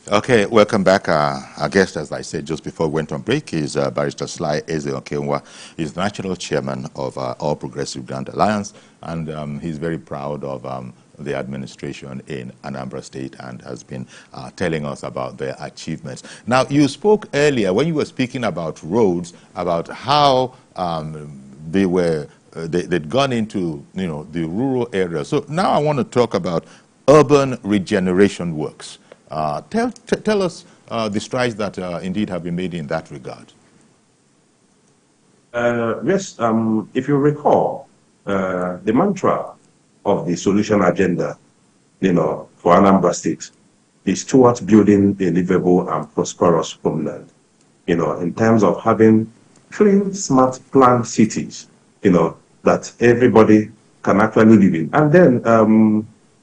Okay, welcome back. Our guest, as I said just before we went on break, is Barrister Sly Ezeokenwa. He's National Chairman of All Progressive Grand Alliance, and he's very proud of the administration in Anambra State and has been telling us about their achievements. Now, you spoke earlier when you were speaking about roads, about how they'd gone into the rural areas. So now I want to talk about urban regeneration works. Tell us the strides that indeed have been made in that regard. Yes, if you recall, the mantra of the solution agenda, for Anambra State is towards building a livable and prosperous homeland, in terms of having clean, smart, planned cities, that everybody can actually live in. And then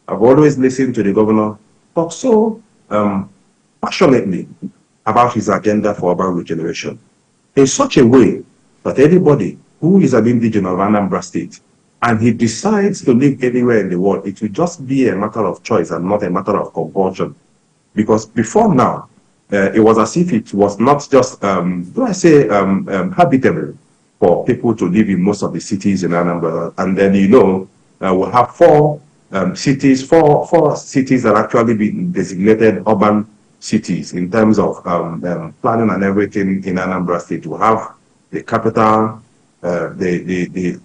I've always listened to the governor talk so passionately about his agenda for urban regeneration in such a way that anybody who is an indigenous of Anambra State and he decides to live anywhere in the world, it will just be a matter of choice and not a matter of compulsion. Because before now, it was as if it was not just, habitable for people to live in most of the cities in Anambra. And then, we'll have four cities that actually be designated urban cities in terms of planning and everything in Anambra State. We have the capital, the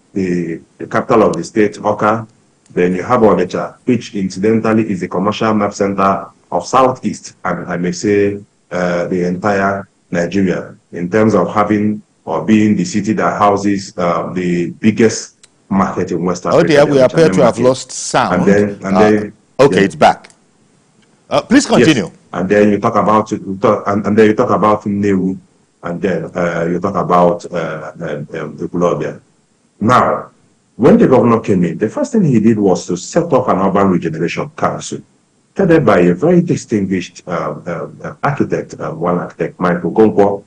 capital of the state, Oka. Then you have Onitsha, which incidentally is the commercial map center of Southeast, and I may say the entire Nigeria, in terms of having or being the city that houses the biggest market in West Africa. Oh dear, we appear to have lost sound. Okay, yeah. It's back. Please continue. Yes. And then you talk about Newu, and then you talk about Colombia. Now, when the governor came in, the first thing he did was to set up an urban regeneration council, headed by a very distinguished architect, one architect, Michael Gonkwo,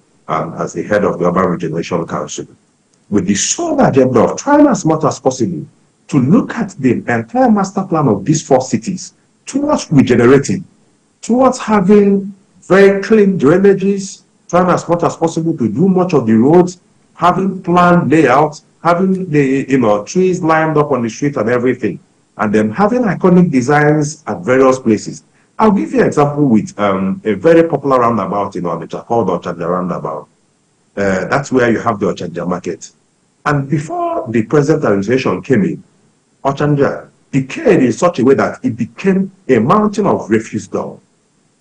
as the head of the urban regeneration council, with the sole agenda of trying as much as possible to look at the entire master plan of these four cities towards regenerating, towards having very clean drainages, trying as much as possible to do much of the roads, having planned layouts, having the trees lined up on the street and everything, and then having iconic designs at various places. I'll give you an example with a very popular roundabout in Onitsha called the Ochanja roundabout. That's where you have the Ochanja market. And before the present administration came in, Ochanja decayed in such a way that it became a mountain of refuse dump.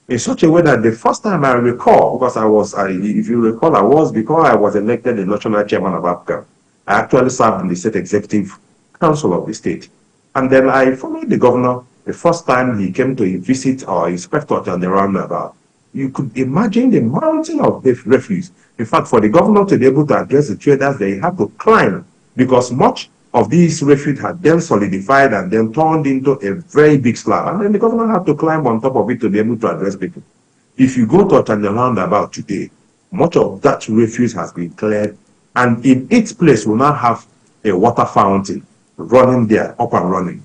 In such a way that the first time I recall, because if you recall, because I was elected the national chairman of APCA, I actually served in the state executive council of the state. And then I followed the governor the first time he came to visit or inspect Ochanja roundabout. You could imagine the mountain of refuse. In fact, for the governor to be able to address the traders, they had to climb because much of these refuse had then solidified and then turned into a very big slab. And then the governor had to climb on top of it to be able to address people. If you go to Ochanja roundabout today, much of that refuse has been cleared, and in its place will now have a water fountain running there, up and running.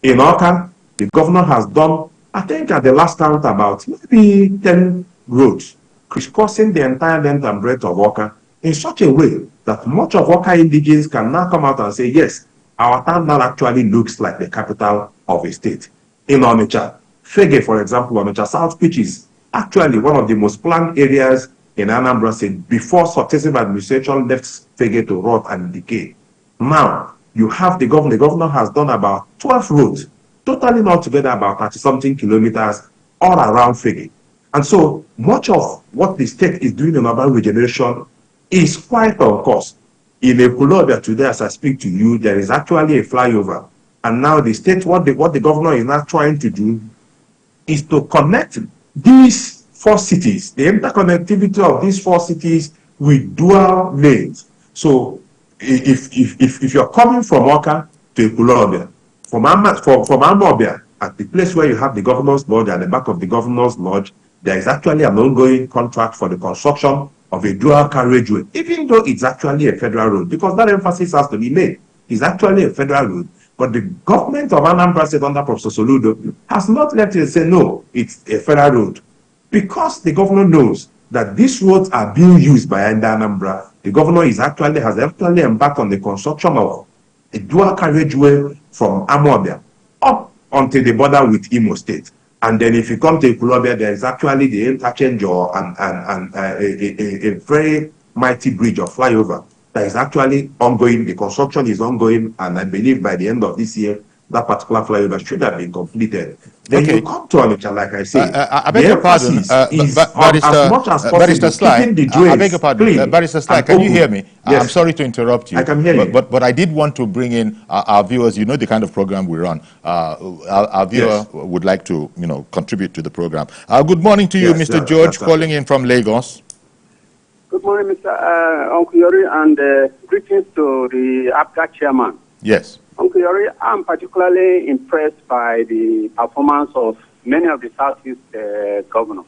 In Oka, the governor has done, I think at the last count, about maybe 10 roads, crisscrossing the entire length and breadth of Oka in such a way that much of Oka indigenes can now come out and say, yes, our town now actually looks like the capital of a state. In Onitsha, Fege, for example, Onitsha South, which is actually one of the most planned areas in Anambra State before successive administration left Fege to rot and decay. Now, you have the governor. The governor has done about 12 roads, totally altogether about 30-something kilometers all around Fege. And so much of what the state is doing in urban regeneration is quite on course. In Colombia today, as I speak to you, there is actually a flyover. And now the state, what the governor is now trying to do is to connect these four cities, the interconnectivity of these four cities with dual lanes. So if you're coming from Oka to Colombia, from Amobia, at the place where you have the governor's lodge, at the back of the governor's lodge, there is actually an ongoing contract for the construction of a dual carriageway, even though it's actually a federal road, because that emphasis has to be made. It's actually a federal road, but the government of Anambra State under Professor Soludo has not let it say, no, it's a federal road. Because the governor knows that these roads are being used by Anambra, the governor has actually embarked on the construction of a dual carriageway from Amobia up onto the border with Imo State. And then if you come to Ikulobia, there is actually the interchange or a very mighty bridge or flyover that is actually ongoing. The construction is ongoing, and I believe by the end of this year, that particular flyover should have been completed. Then you come to Onitsha, like I say, I beg your pardon, is on as much as possible, Barrister Sly, keeping the drains I beg your pardon, Barrister Sly, can you hear me? Yes. I'm sorry to interrupt you. I can hear you. But I did want to bring in our viewers. You know the kind of program we run. Our viewer would like to, contribute to the program. Good morning to you, Mr. George, calling in from Lagos. Good morning, Mr. Uncle Yori, and greetings to the APGA chairman. Yes. Uncle Yori, I'm particularly impressed by the performance of many of the Southeast governors.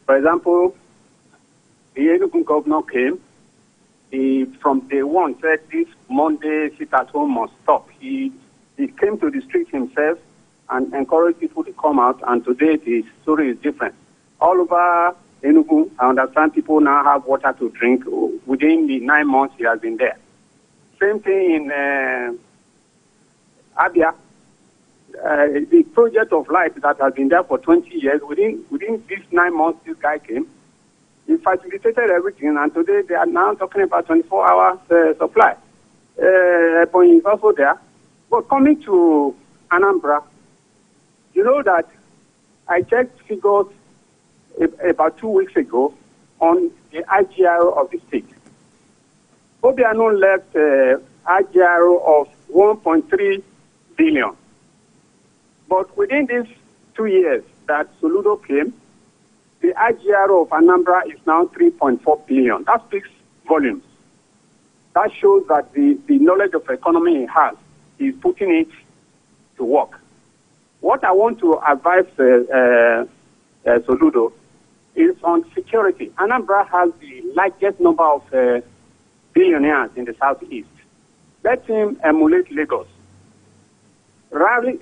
For example, the Enugu governor came. He, from day one, said this Monday sit-at-home must stop. He came to the street himself and encouraged people to come out, and today the story is different. All over Enugu, I understand people now have water to drink. Within the 9 months he has been there. Same thing in Abia, the project of light that has been there for 20 years, within these 9 months this guy came, he facilitated everything, and today they are now talking about 24 hours supply. But he's also there. But coming to Anambra, you know that I checked figures about 2 weeks ago on the IGR of the state. Obiano left IGR of 1.3 billion. But within these 2 years that Soludo came, the IGR of Anambra is now 3.4 billion. That speaks volumes. That shows that the knowledge of economy he has, he's putting it to work. What I want to advise Soludo is on security. Anambra has the largest number of billionaires in the southeast. Let him emulate Lagos. Rather,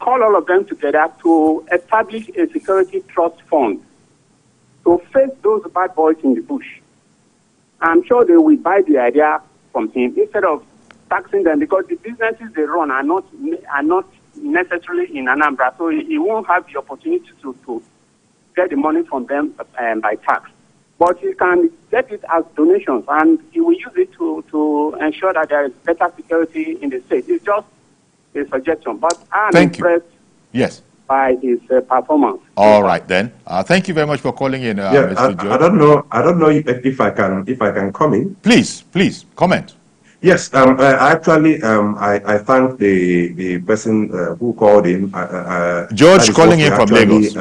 call all of them together to establish a security trust fund to face those bad boys in the bush. I'm sure they will buy the idea from him instead of taxing them, because the businesses they run are not necessarily in Anambra, so he won't have the opportunity to get the money from them by tax. But he can get it as donations, and he will use it to ensure that there is better security in the state. It's just a suggestion, but I'm impressed by his performance. All right, then. Thank you very much for calling in, Mr. George. I don't know if I can come in. Please, comment. Yes, I thank the person who called in. George calling in from Lagos.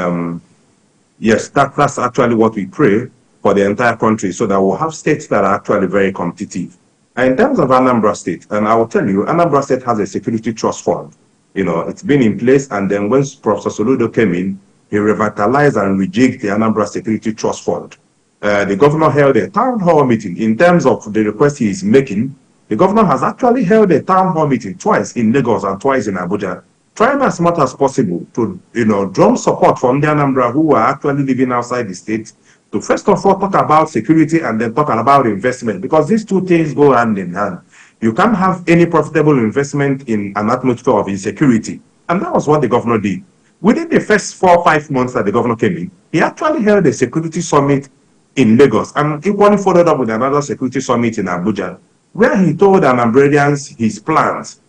Yes, that's actually what we pray for the entire country, so that we'll have states that are actually very competitive. And in terms of Anambra State, and I will tell you, Anambra State has a security trust fund. It's been in place, and then when Professor Soludo came in, he revitalized and rejigged the Anambra Security Trust Fund. The governor held a town hall meeting. In terms of the request he is making, the governor has actually held a town hall meeting twice in Lagos and twice in Abuja, trying as much as possible to, drum support from the Anambra who are actually living outside the state, to first of all talk about security and then talk about investment, because these two things go hand in hand. You can't have any profitable investment in an atmosphere of insecurity. And that was what the governor did. Within the first 4 or 5 months that the governor came in, he actually held a security summit in Lagos, and equally followed up with another security summit in Abuja, where he told Anambradians his plans,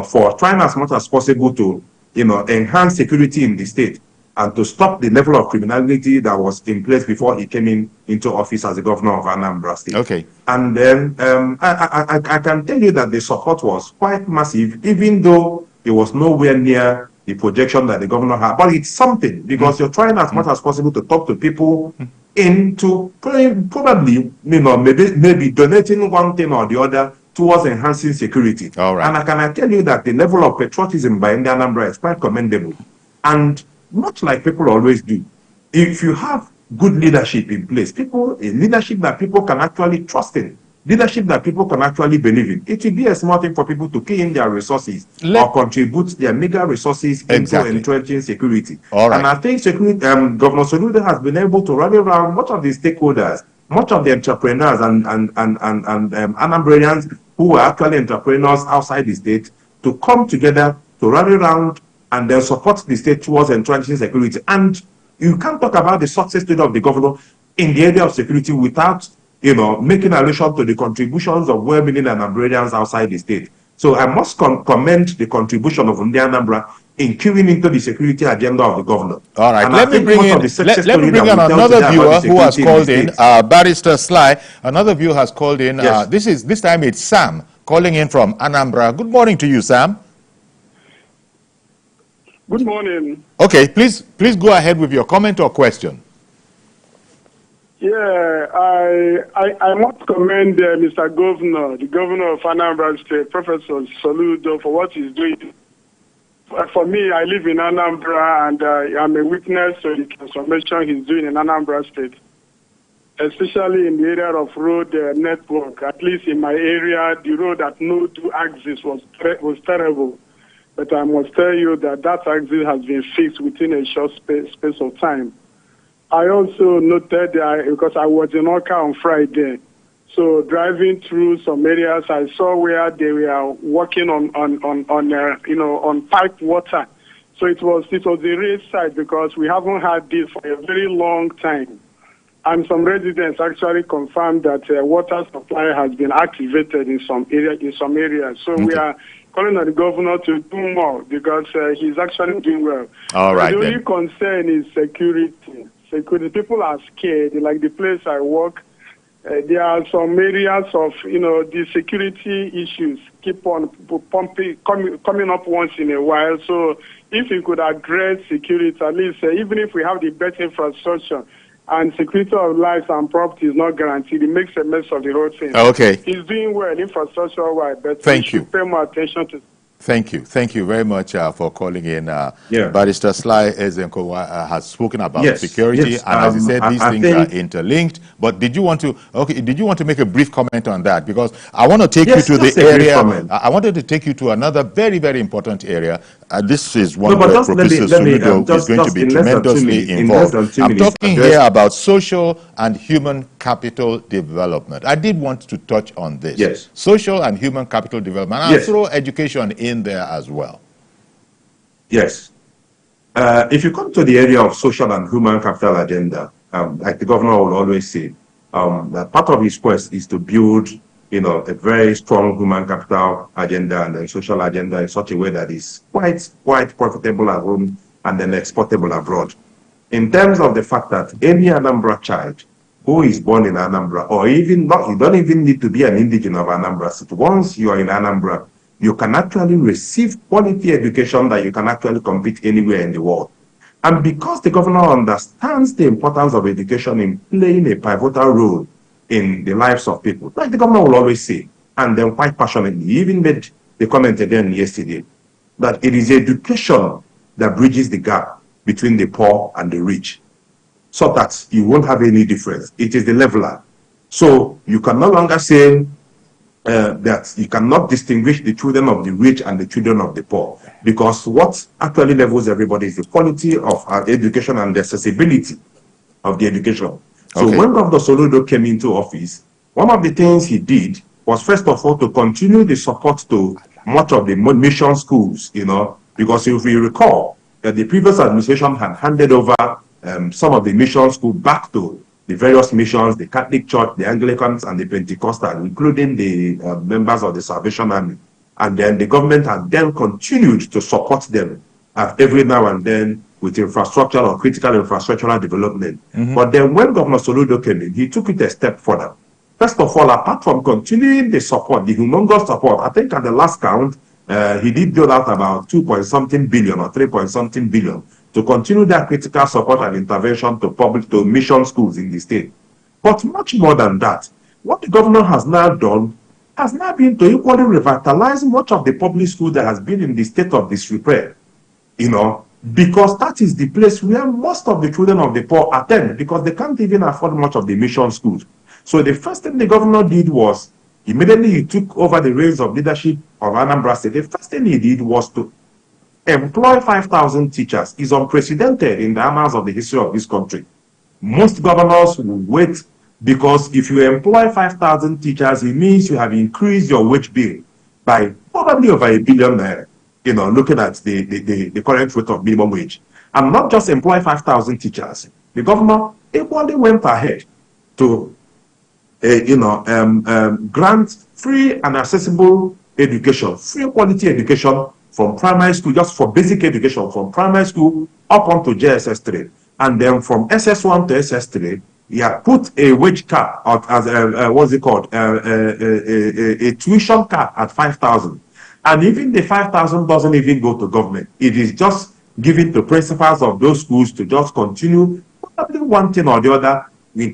for trying as much as possible to, enhance security in the state and to stop the level of criminality that was in place before he came into office as the governor of Anambra State. Okay. And then I can tell you that the support was quite massive, even though it was nowhere near the projection that the governor had. But it's something, because you're trying as much as possible to talk to people into probably, maybe donating one thing or the other towards enhancing security. All right. And I can tell you that the level of patriotism by Indian Anambra is quite commendable. And much like people always do, if you have good leadership in place, leadership that people can actually trust in, leadership that people can actually believe in. It will be a small thing for people to key in their resources or contribute their meager resources into entrenching security. All right. And I think Governor Soludo has been able to rally around much of the stakeholders, much of the entrepreneurs and Anambrarians who are actually entrepreneurs outside the state to come together to rally around and then support the state towards entrenching security. And you can't talk about the success story of the governor in the area of security without, making allusion to the contributions of well-meaning Anambrarians outside the state. So I must commend the contribution of Ndi Anambra in queuing into the security agenda of the governor. All right, let me bring in another viewer who has called in, Barrister Sly. Another viewer has called in. Yes. This time it's Sam calling in from Anambra. Good morning to you, Sam. Good morning. Okay, please go ahead with your comment or question. Yeah, I must commend Mr. Governor, the governor of Anambra State, Professor Soludo, for what he's doing. For me, I live in Anambra, and I'm a witness to the transformation he's doing in Anambra State, especially in the area of road network. At least in my area, the road at no two axis was terrible. But I must tell you that axis has been fixed within a short space of time. I also noted, because I was in Oka on Friday, so driving through some areas, I saw where they were working on piped water. So it was a raised site because we haven't had this for a very long time. And some residents actually confirmed that water supply has been activated in some areas. So we are calling on the governor to do more because he's actually doing well. All right. The only concern is security. People are scared. Like the place I work, there are some areas of, the security issues keep on coming up once in a while. So if you could address security, at least even if we have the better infrastructure and security of lives and property is not guaranteed, it makes a mess of the whole thing. Okay. He's doing well infrastructure-wise, but Thank we should pay more attention to. Thank you very much for calling in. Barrister Sly Ezeokenwa has spoken about security, and as he said, these things are interlinked. But did you want to make a brief comment on that? Because I want to take you to the area. I wanted to take you to another very, very important area. This is one where Professor Soludo is going to be tremendously involved. I'm talking here about social and human capital development. I did want to touch on this. Yes. Social and human capital development. And I'll throw education in there as well. Yes. If you come to the area of social and human capital agenda, like the governor will always say, that part of his quest is to build, a very strong human capital agenda and a social agenda in such a way that is quite profitable at home and then exportable abroad. In terms of the fact that any Anambra child who is born in Anambra, or even not, you don't even need to be an indigenous of Anambra State. Once you are in Anambra, you can actually receive quality education that you can actually compete anywhere in the world. And because the governor understands the importance of education in playing a pivotal role in the lives of people, like the governor will always say, and then quite passionately, he even made the comment again yesterday, that it is education that bridges the gap between the poor and the rich, so that you won't have any difference. It is the leveler. So you can no longer say that you cannot distinguish the children of the rich and the children of the poor, because what actually levels everybody is the quality of our education and the accessibility of the education. So when Governor Soludo came into office, one of the things he did was, first of all, to continue the support to much of the mission schools, because if we recall that the previous administration had handed over some of the mission schools back to the various missions, the Catholic Church, the Anglicans, and the Pentecostal, including the members of the Salvation Army. And then the government had then continued to support them every now and then with infrastructure or critical infrastructural development. But then when Governor Soludo came in, he took it a step further. First of all, apart from continuing the support, the humongous support, I think at the last count, he did build out about 2-point-something billion or 3-point-something billion to continue that critical support and intervention to mission schools in the state. But much more than that, what the governor has now done has now been to equally revitalize much of the public school that has been in the state of disrepair, because that is the place where most of the children of the poor attend, because they can't even afford much of the mission schools. So the first thing the governor did was immediately he took over the reins of leadership of Anambra State, the first thing he did was to employ 5,000 teachers. Is unprecedented in the annals of the history of this country. Most governors will wait, because if you employ 5,000 teachers, it means you have increased your wage bill by probably over $1 billion, you know, looking at the current rate of minimum wage. And not just employ 5,000 teachers. The governor equally went ahead to, grant free and accessible education, free quality education from primary school, just for basic education, from primary school up onto JSS 3. And then from SS1 to SS3, he had put a wage cap out as what's it called? A tuition cap at 5,000. And even the 5,000 doesn't even go to government. It is just given to principals of those schools to just continue probably one thing or the other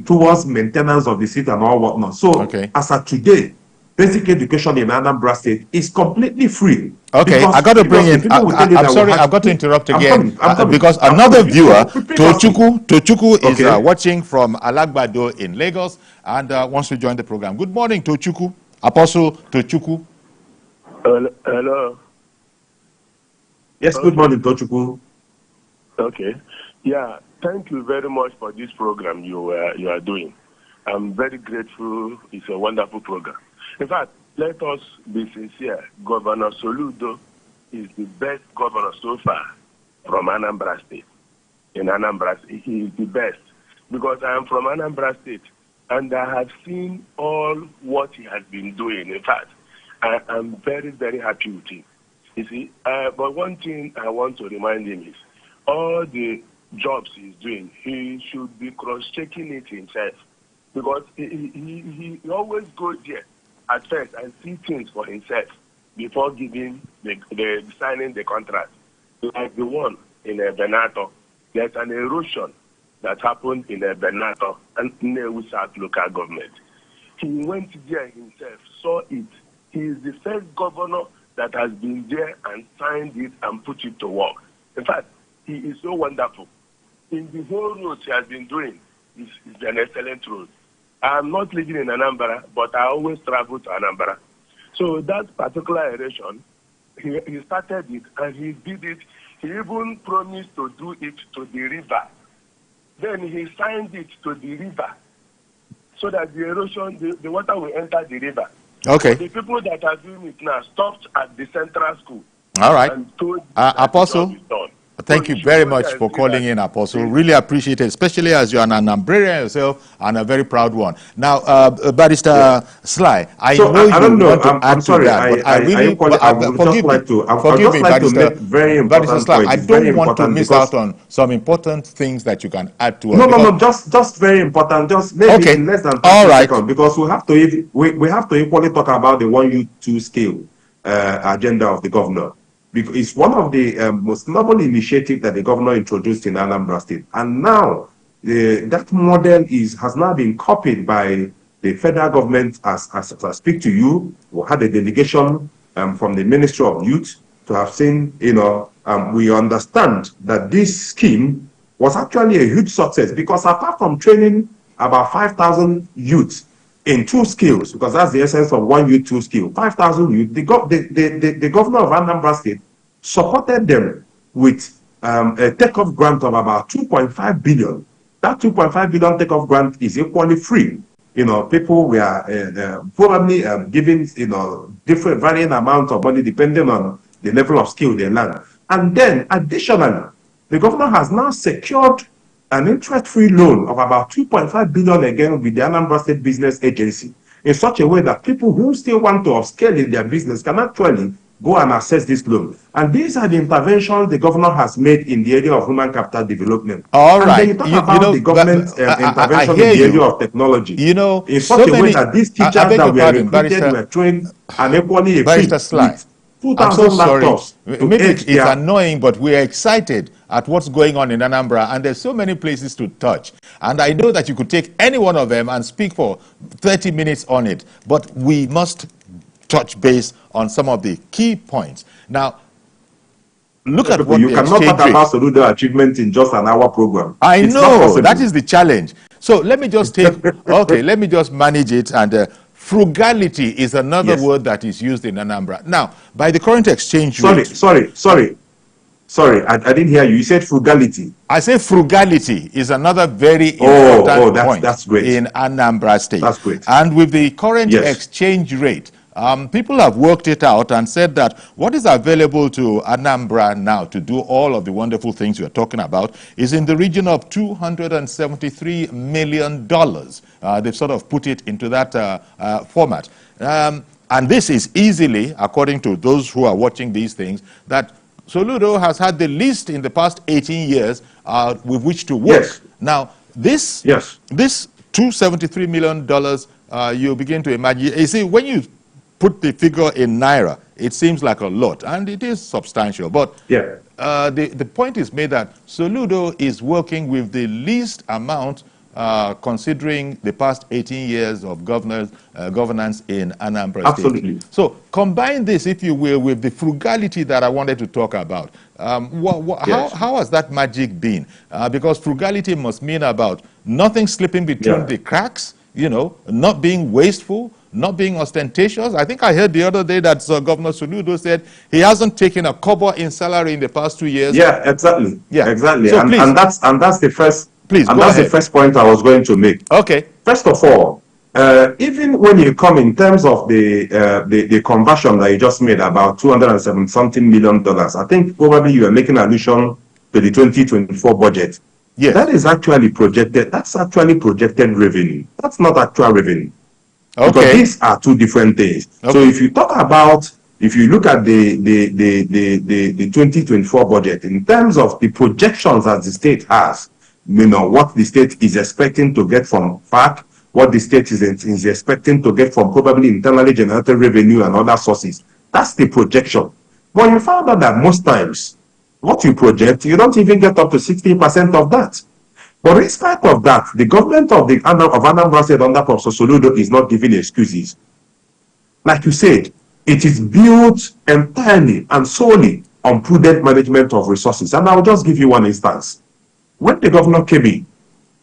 towards maintenance of the seat and all whatnot. So as of today, basic education in Anambra State is completely free. Okay, I got to bring in. I'm sorry, I've got to interrupt again because another viewer, Tochukwu, is watching from Alagbado in Lagos and wants to join the program. Good morning, Tochukwu. Apostle Tochukwu. Hello. Yes, good morning, Tochukwu. Okay. Yeah, thank you very much for this program you are doing. I'm very grateful. It's a wonderful program. In fact, let us be sincere. Governor Soludo is the best governor so far from Anambra State. In Anambra State, he is the best. Because I am from Anambra State, and I have seen all what he has been doing. In fact, I am very, very happy with him. You see, but one thing I want to remind him is, all the jobs he's doing, he should be cross-checking it himself. Because he always goes there at first and see things for himself before giving signing the contract. Like the one in Benato, there's an erosion that happened in Benato and Nnewi South local government. He went there himself, saw it. He is the first governor that has been there and signed it and put it to work. In fact, he is so wonderful. In the whole road he has been doing, is an excellent road. I'm not living in Anambra, but I always travel to Anambra. So that particular erosion, he started it and he did it. He even promised to do it to the river. Then he signed it to the river so that the erosion, the water will enter the river. Okay. So the people that are doing it now stopped at the central school. All right. And told Apostle, thank you very much for calling in, Apostle. Really appreciate it, especially as you're an Anambrarian yourself and a very proud one. Now, Barrister Sly, I know you want to add to that, but I really, forgive me, Barrister Sly, I don't want to miss out on some important things that you can add to us. Just very important, just maybe in less than 30 seconds, because we have to equally talk about the 1 youth 2 scale agenda of the governor. Because it's one of the most novel initiatives that the governor introduced in Anambra State. And now, that model has now been copied by the federal government. As I speak to you, we had a delegation from the Ministry of Youth to have seen, we understand that this scheme was actually a huge success, because apart from training about 5,000 youths in 2 skills, because that's the essence of 1 youth 2 skill, 5,000 youth, the governor of Anambra State supported them with a takeoff grant of about 2.5 billion. That 2.5 billion takeoff grant is equally free. People were probably given, different varying amounts of money depending on the level of skill they learn. And then, additionally, the governor has now secured an interest-free loan of about 2.5 billion again with the Anambra State Business Agency, in such a way that people who still want to upscale in their business can actually go and access this loan. And these are the interventions the governor has made in the area of human capital development. All right. And then you talk about the government intervention in the area of technology. In such a way that these teachers that were recruited were trained and equally equipped with 2,000 laptops. Maybe it's annoying, but we're excited at what's going on in Anambra, and there's so many places to touch. And I know that you could take any one of them and speak for 30 minutes on it, but we must touch base on some of the key points. Now, look at what you cannot talk about Soludo achievement in just an hour program. I know, that is the challenge. So let me just take, let me just manage it and frugality is another word that is used in Anambra. Now, by the current exchange rate... Sorry, I didn't hear you. You said frugality. I say frugality is another very important point that's great. In Anambra State. That's great. And with the current exchange rate, people have worked it out and said that what is available to Anambra now to do all of the wonderful things you're talking about is in the region of $273 million. They've sort of put it into that format. And this is easily, according to those who are watching these things, that Soludo has had the least in the past 18 years with which to work. Yes. Now, this $273 million, you begin to imagine. You see, when you put the figure in Naira, it seems like a lot, and it is substantial. But the point is made that Soludo is working with the least amount considering the past 18 years of governance in Anambra State. Absolutely. So combine this, if you will, with the frugality that I wanted to talk about. How has that magic been? Because frugality must mean about nothing slipping between the cracks, you know, not being wasteful, not being ostentatious. I think I heard the other day that Governor Soludo said he hasn't taken a kobo in salary in the past 2 years. Yeah, exactly. Yeah, exactly. So and that's the first. Please, and that's the first point I was going to make. Okay. First of all, even when you come in terms of the conversion that you just made, about $207-something million, I think probably you are making allusion to the 2024 budget. Yes. That is actually projected. That's actually projected revenue. That's not actual revenue. Okay. Because these are two different things. Okay. So if you talk about, if you look at the 2024 budget, in terms of the projections that the state has, you know, what the state is expecting to get from FAC, what the state is expecting to get from probably internally generated revenue and other sources. That's the projection. But you found out that most times, what you project, you don't even get up to 60% of that. But in spite of that, the government of Anambra State under Professor Soludo is not giving excuses. Like you said, it is built entirely and solely on prudent management of resources. And I'll just give you one instance. When the governor came in,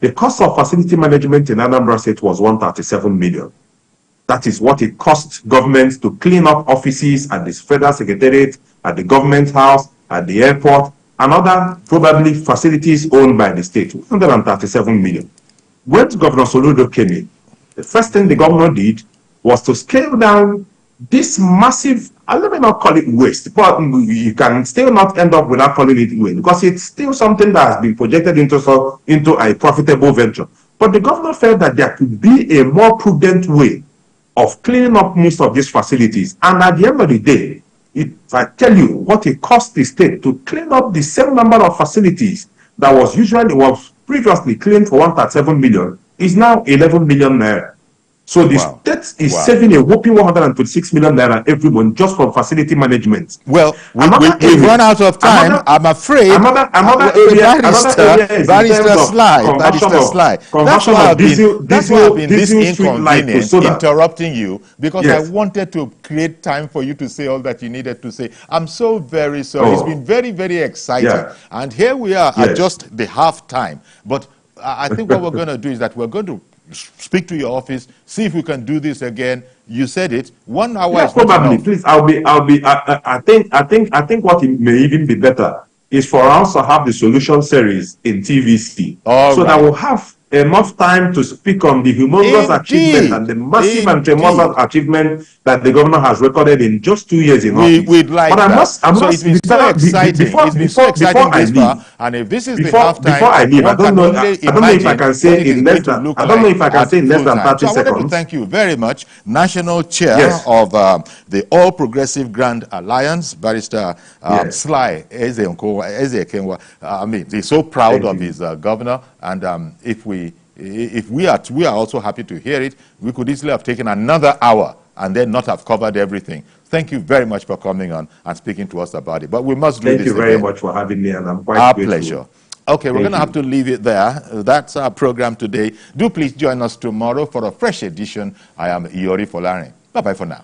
the cost of facility management in Anambra State was $137 million. That is what it cost government to clean up offices at the federal secretariat, at the government house, at the airport, and other probably facilities owned by the state, $137 million. When Governor Soludo came in, the first thing the governor did was to scale down this massive, let me not call it waste, but you can still not end up without calling it waste, because it's still something that has been projected into a profitable venture. But the governor felt that there could be a more prudent way of cleaning up most of these facilities. And at the end of the day, if I tell you what it cost the state to clean up the same number of facilities that was previously cleaned for $137 million, is now 11 million naira. So the state is saving a whopping 126 million naira every month just from facility management. Well, we've run out of time. I'm afraid. Another area is Barrister Sly. That's why I've been this inconvenient interrupting you, because I wanted to create time for you to say all that you needed to say. I'm so very sorry. It's been very, very exciting. And here we are at just the half time. But I think what we're going to do is that we're going to speak to your office, see if we can do this again. You said it. 1 hour is probably. Please, I think what it may even be better is for us to have the solution series in TVC, that we'll have enough time to speak on the humongous achievement and the massive and tremendous achievement that the governor has recorded in just 2 years in office. We'd like that. It's been so exciting. It's been so exciting this far. And if this is the half time, before I leave, I don't know if I can say in less than 30 seconds. So I wanted to thank you very much, National Chair of the All Progressive Grand Alliance, Barrister Sly Ezeokenwa. I mean, he's so proud of his governor, and if we are also happy to hear it, we could easily have taken another hour and then not have covered everything. Thank you very much for coming on and speaking to us about it. But we must do this again. Thank you very much for having me, and I'm quite grateful. Our pleasure. Okay, we're going to have to leave it there. That's our program today. Do please join us tomorrow for a fresh edition. I am Iyori Folarin. Bye-bye for now.